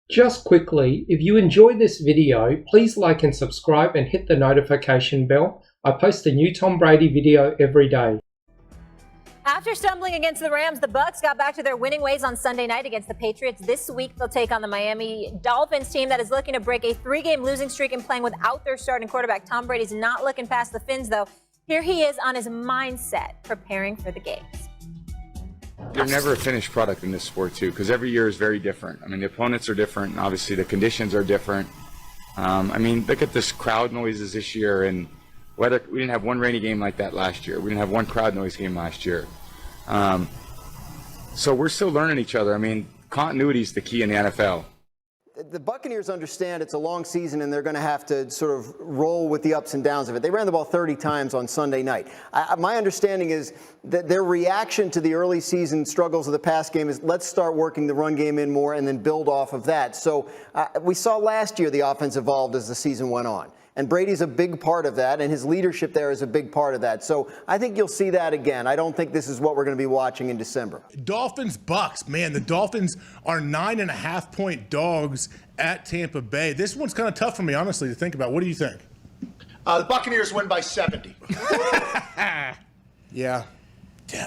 Just quickly, if you enjoyed this video, please like and subscribe and hit the notification bell. I post a new Tom Brady video every day. After stumbling against the Rams, the Bucs got back to their winning ways on Sunday night against the Patriots. This week, they'll take on the Miami Dolphins team that is looking to break a 3-game losing streak and playing without their starting quarterback. Tom Brady's not looking past the Fins, though. Here he is on his mindset, preparing for the games. You're never a finished product in this sport, too, because every year is very different. I mean, the opponents are different, and obviously the conditions are different. I mean, look at this crowd noises this year, and whether we didn't have one rainy game like that last year. We didn't have one crowd noise game last year. So we're still learning each other. I mean, continuity is the key in the NFL. The Buccaneers understand it's a long season and they're going to have to sort of roll with the ups and downs of it. They ran the ball 30 times on Sunday night. My understanding is that their reaction to the early season struggles of the pass game is let's start working the run game in more and then build off of that. So we saw last year the offense evolved as the season went on. And Brady's a big part of that, and his leadership there is a big part of that. So I think you'll see that again. I don't think this is what we're going to be watching in December. Dolphins, Bucks. Man, the Dolphins are 9.5-point dogs at Tampa Bay. This one's kind of tough for me, honestly, to think about. What do you think? The Buccaneers win by 70. Yeah,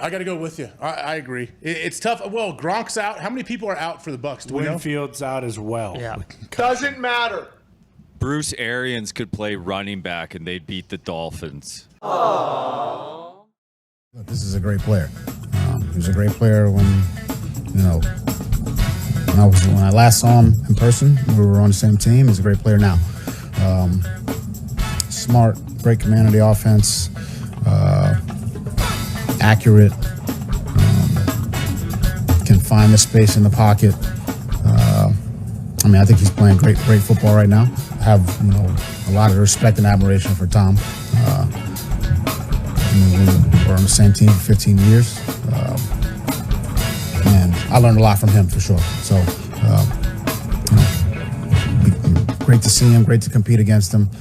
I got to go with you. I agree. It's tough. Well, Gronk's out. How many people are out for the Bucks? Winfield's out as well. Yeah. Doesn't matter. Bruce Arians could play running back and they'd beat the Dolphins. Aww. This is a great player. He was a great player when I last saw him in person. We were on the same team. He's a great player now. Smart, great command of the offense, accurate, can find the space in the pocket. I think he's playing great football right now. I have a lot of respect and admiration for Tom. We were on the same team for 15 years, and I learned a lot from him for sure. So, great to see him, great to compete against him.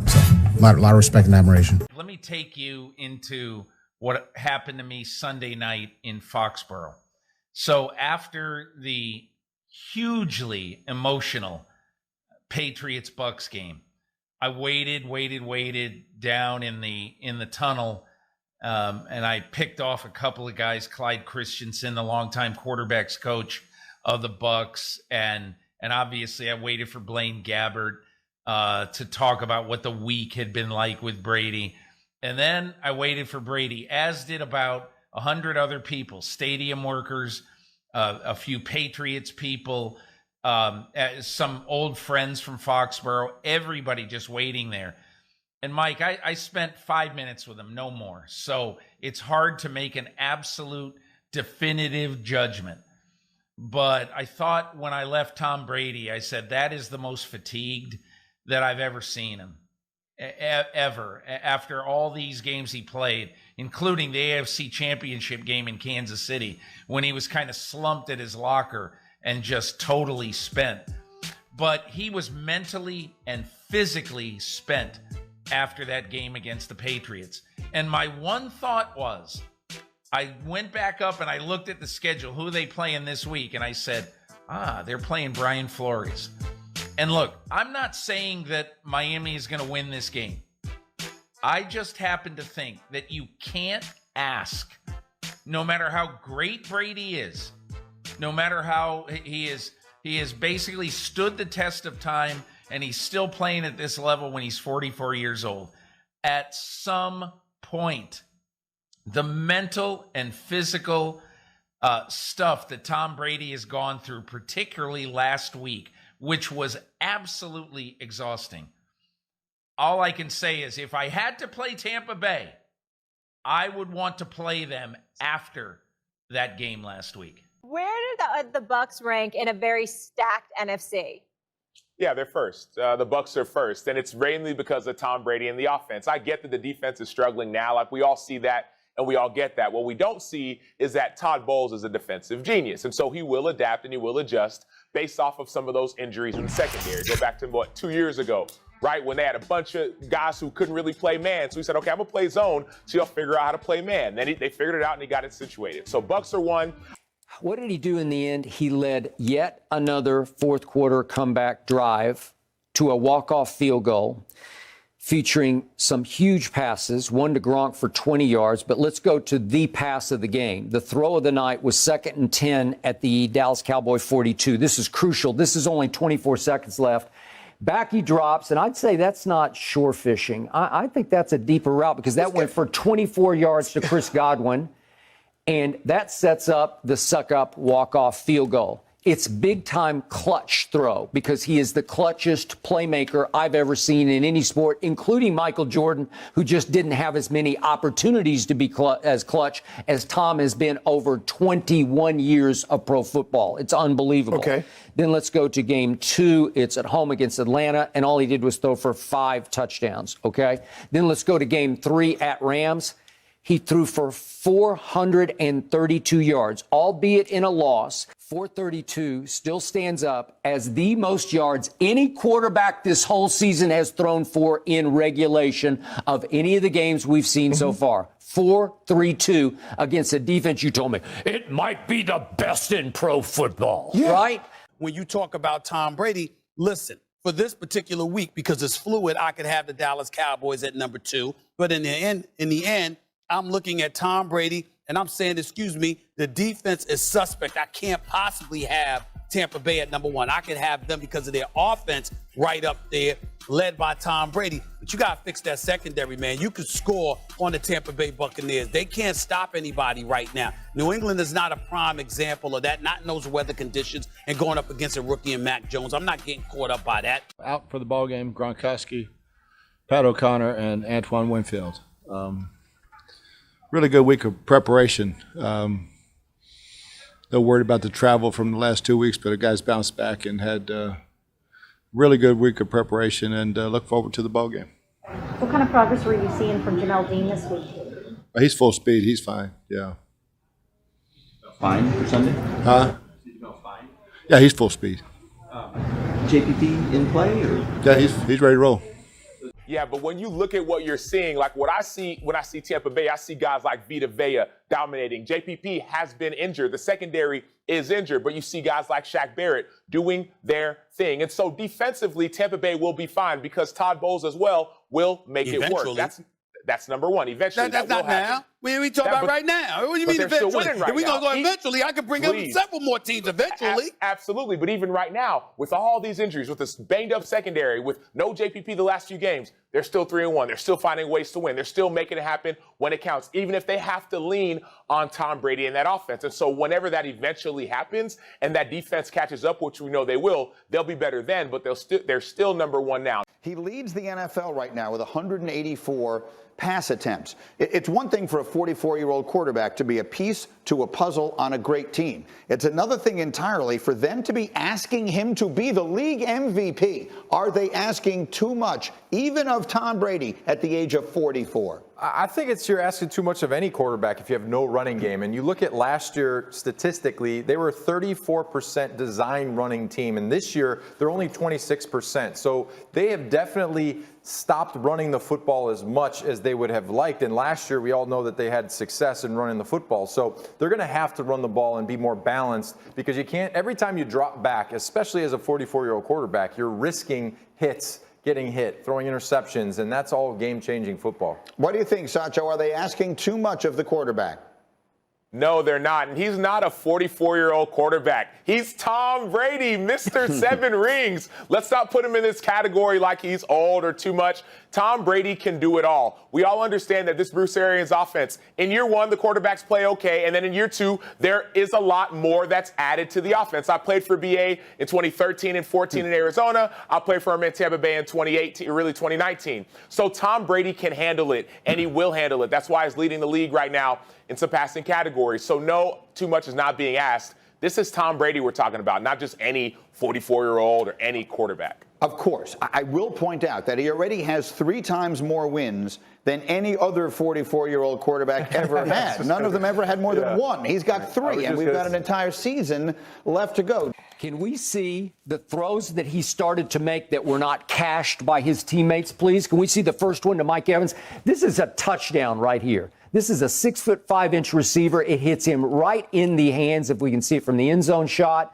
So, a lot of respect and admiration. Let me take you into what happened to me Sunday night in Foxborough. So after the hugely emotional Patriots-Bucks game, I waited down in the tunnel, and I picked off a couple of guys, Clyde Christensen, the longtime quarterbacks coach of the Bucks, and obviously I waited for Blaine Gabbert to talk about what the week had been like with Brady. And then I waited for Brady, as did about 100 other people, stadium workers, a few Patriots people, some old friends from Foxborough, everybody just waiting there. And Mike, I spent 5 minutes with him, no more. So it's hard to make an absolute definitive judgment. But I thought when I left Tom Brady, I said, that is the most fatigued that I've ever seen him. Ever, after all these games he played, including the AFC Championship game in Kansas City, when he was kind of slumped at his locker and just totally spent. But he was mentally and physically spent after that game against the Patriots. And my one thought was, I went back up and I looked at the schedule, who they playing this week, and I said, they're playing Brian Flores. And look, I'm not saying that Miami is going to win this game. I just happen to think that you can't ask, no matter how great Brady is, no matter how he has basically stood the test of time, and he's still playing at this level when he's 44 years old. At some point, the mental and physical stuff that Tom Brady has gone through, particularly last week, which was absolutely exhausting. All I can say is if I had to play Tampa Bay, I would want to play them after that game last week. Where did the Bucs rank in a very stacked NFC? Yeah, they're first. The Bucs are first, and it's mainly because of Tom Brady and the offense. I get that the defense is struggling now. Like, we all see that, and we all get that. What we don't see is that Todd Bowles is a defensive genius, and so he will adapt and he will adjust based off of some of those injuries in the secondary. Go back to, 2 years ago, right, when they had a bunch of guys who couldn't really play man. So he said, okay, I'm going to play zone, so you'll figure out how to play man. Then they figured it out, and he got it situated. So Bucs are one. What did he do in the end? He led yet another fourth quarter comeback drive to a walk-off field goal featuring some huge passes, one to Gronk for 20 yards. But let's go to the pass of the game. The throw of the night was 2nd and 10 at the Dallas Cowboy 42. This is crucial. This is only 24 seconds left. Back he drops, and I'd say that's not shore fishing. I think that's a deeper route because that went for 24 yards to Chris Godwin, and that sets up the suck-up walk-off field goal. It's big-time clutch throw because he is the clutchest playmaker I've ever seen in any sport, including Michael Jordan, who just didn't have as many opportunities to be as clutch as Tom has been over 21 years of pro football. It's unbelievable. Okay. Then let's go to game 2. It's at home against Atlanta, and all he did was throw for 5 touchdowns, okay? Then let's go to game 3 at Rams. He threw for 432 yards, albeit in a loss. 432 still stands up as the most yards any quarterback this whole season has thrown for in regulation of any of the games we've seen so far. 432 against a defense you told me it might be the best in pro football, right? When you talk about Tom Brady, listen, for this particular week, because it's fluid, I could have the Dallas Cowboys at number 2. But in the end, I'm looking at Tom Brady, and I'm saying, excuse me, the defense is suspect. I can't possibly have Tampa Bay at number 1. I could have them because of their offense right up there, led by Tom Brady. But you got to fix that secondary, man. You could score on the Tampa Bay Buccaneers. They can't stop anybody right now. New England is not a prime example of that, not in those weather conditions and going up against a rookie and Mac Jones. I'm not getting caught up by that. Out for the ball game, Gronkowski, Pat O'Connor, and Antoine Winfield. Really good week of preparation. No worried about the travel from the last 2 weeks, but the guys bounced back and had a really good week of preparation and look forward to the ball game. What kind of progress were you seeing from Jamel Dean this week? He's full speed. He's fine. Yeah. Fine for Sunday? Huh? Fine? Yeah, he's full speed. JPP in play? Or? Yeah, he's ready to roll. Yeah, but when you look at what you're seeing, like what I see when I see Tampa Bay, I see guys like Vita Vea dominating. JPP has been injured. The secondary is injured, but you see guys like Shaq Barrett doing their thing. And so defensively, Tampa Bay will be fine because Todd Bowles as well will make it work. That's number 1. Eventually, that's not now. We talking about right now. What do you mean eventually? Right if we're going to go eventually, I could bring up several more teams eventually. Absolutely. But even right now, with all these injuries, with this banged-up secondary, with no JPP the last few games, they're still 3-1. They're still finding ways to win. They're still making it happen when it counts, even if they have to lean on Tom Brady and that offense. And so whenever that eventually happens and that defense catches up, which we know they will, they'll be better then, but they're still number 1 now. He leads the NFL right now with 184 pass attempts. It's one thing for a 44-year-old quarterback to be a piece to a puzzle on a great team. It's another thing entirely for them to be asking him to be the league MVP. Are they asking too much, even of Tom Brady at the age of 44? I think you're asking too much of any quarterback if you have no running game. And you look at last year, statistically, they were a 34% design running team. And this year, they're only 26%. So they have definitely stopped running the football as much as they would have liked. And last year, we all know that they had success in running the football. So they're going to have to run the ball and be more balanced because you can't, every time you drop back, especially as a 44-year-old quarterback, you're risking hits, getting hit, throwing interceptions, and that's all game-changing football. What do you think, Sancho? Are they asking too much of the quarterback? No, they're not. And he's not a 44-year-old quarterback. He's Tom Brady, Mr. 7 rings. Let's not put him in this category like he's old or too much. Tom Brady can do it all. We all understand that this Bruce Arians offense, in year 1, the quarterbacks play okay. And then in year 2, there is a lot more that's added to the offense. I played for BA in 2013 and 14 in Arizona. I played for him in Tampa Bay in 2018, really 2019. So Tom Brady can handle it, and he will handle it. That's why he's leading the league right now in some passing categories. So no, too much is not being asked. This is Tom Brady we're talking about, not just any 44-year-old or any quarterback. Of course. I will point out that he already has 3 times more wins than any other 44-year-old quarterback ever had. None of them ever had more than 1. He's got 3, and we've got an entire season left to go. Can we see the throws that he started to make that were not cashed by his teammates, please? Can we see the first one to Mike Evans? This is a touchdown right here. This is a 6'5" receiver. It hits him right in the hands, if we can see it from the end zone shot.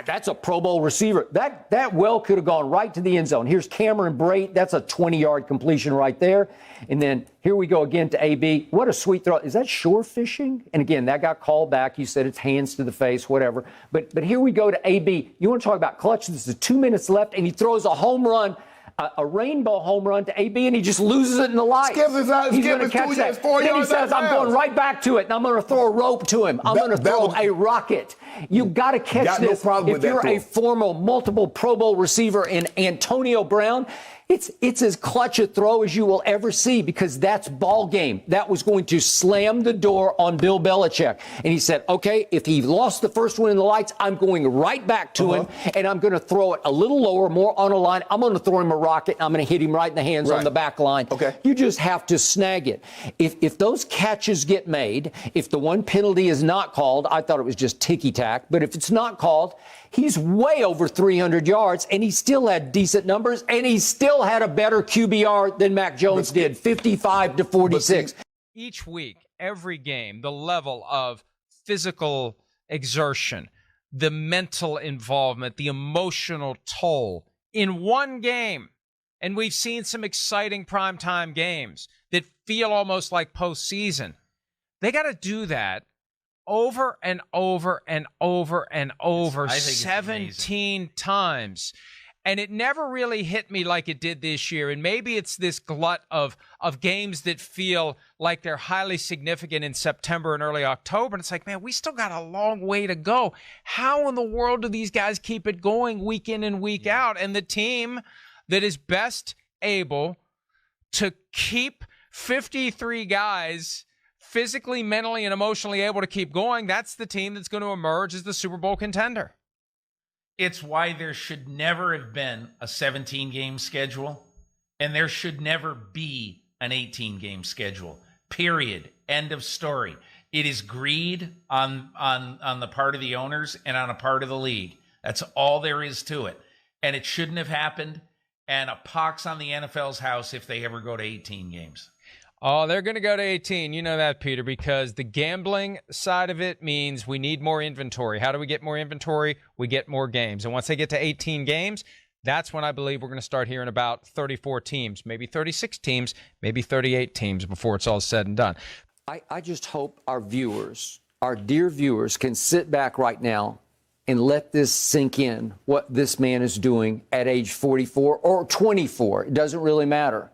That's a Pro Bowl receiver. That well could have gone right to the end zone. Here's Cameron Brate. That's a 20-yard completion right there. And then here we go again to AB. What a sweet throw. Is that shore fishing? And again, that got called back. You said it's hands to the face, whatever. But here we go to AB. You want to talk about clutch? This is 2 minutes left, and he throws a home run. A rainbow home run to AB, and he just loses it in the lights. He's going to catch that. Then he says, I'm going right back to it, and I'm going to throw a rope to him. I'm going to throw a rocket. You got to catch this. If you're a former multiple Pro Bowl receiver in Antonio Brown, it's as clutch a throw as you will ever see, because that's ball game. That was going to slam the door on Bill Belichick. And he said, okay, if he lost the first one in the lights, I'm going right back to him, and I'm going to throw it a little lower, more on a line. I'm going to throw him a rocket. I'm going to hit him right in the hands on the back line. Okay. You just have to snag it. If those catches get made, if the one penalty is not called, I thought it was just ticky-tack, but if it's not called, he's way over 300 yards, and he still had decent numbers, and he still had a better QBR than Mac Jones did, 55-46. Each week, every game, the level of physical exertion, the mental involvement, the emotional toll in one game. And we've seen some exciting primetime games that feel almost like postseason. They got to do that over and over and over and over 17 times. And it never really hit me like it did this year. And maybe it's this glut of games that feel like they're highly significant in September and early October. And it's like, man, we still got a long way to go. How in the world do these guys keep it going week in and week out? And the team that is best able to keep 53 guys physically, mentally, and emotionally able to keep going, that's the team that's going to emerge as the Super Bowl contender. It's why there should never have been a 17-game schedule, and there should never be an 18-game schedule. Period. End of story. It is greed on the part of the owners and on a part of the league. That's all there is to it. And it shouldn't have happened, and a pox on the NFL's house if they ever go to 18 games. Oh, they're going to go to 18. You know that, Peter, because the gambling side of it means we need more inventory. How do we get more inventory? We get more games. And once they get to 18 games, that's when I believe we're going to start hearing about 34 teams, maybe 36 teams, maybe 38 teams before it's all said and done. I just hope our viewers, our dear viewers, can sit back right now and let this sink in, what this man is doing at age 44 or 24. It doesn't really matter.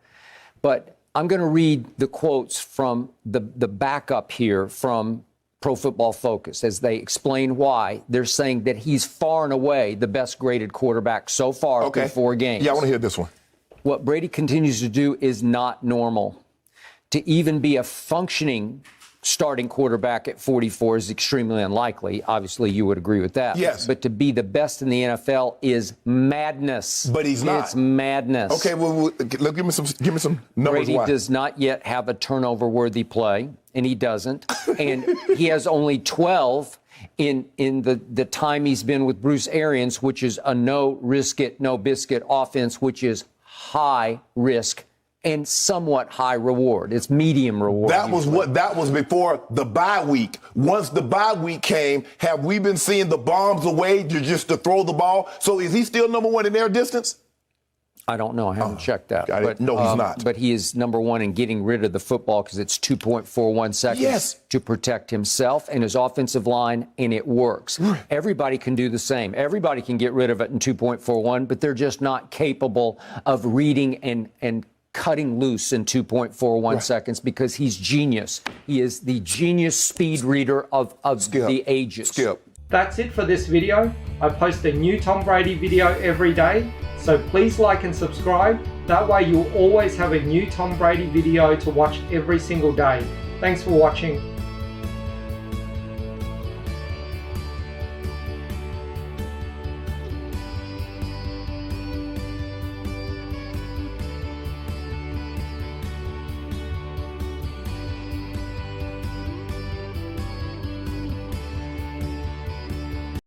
But I'm going to read the quotes from the backup here from Pro Football Focus as they explain why they're saying that he's far and away the best graded quarterback so far through 4 games. Yeah, I want to hear this one. What Brady continues to do is not normal. To even be a functioning starting quarterback at 44 is extremely unlikely. Obviously, you would agree with that. Yes. But to be the best in the NFL is madness. But he's not. It's madness. Okay, well, give me some numbers. Brady does not yet have a turnover-worthy play, and he doesn't. And he has only 12 in the time he's been with Bruce Arians, which is a no-risk-it, no-biscuit offense, which is high risk and somewhat high reward. It's medium reward. That was before the bye week. Once the bye week came, have we been seeing the bombs away just to throw the ball? So is he still number one in air distance? I don't know. I haven't checked that. But, no, he's not. But he is number one in getting rid of the football because it's 2.41 seconds to protect himself and his offensive line, and it works. Everybody can do the same. Everybody can get rid of it in 2.41, but they're just not capable of reading and cutting loose in 2.41 seconds because he's genius. He is the genius speed reader of the ages. That's it for this video. I post a new Tom Brady video every day, so please like and subscribe. That way you'll always have a new Tom Brady video to watch every single day. Thanks for watching.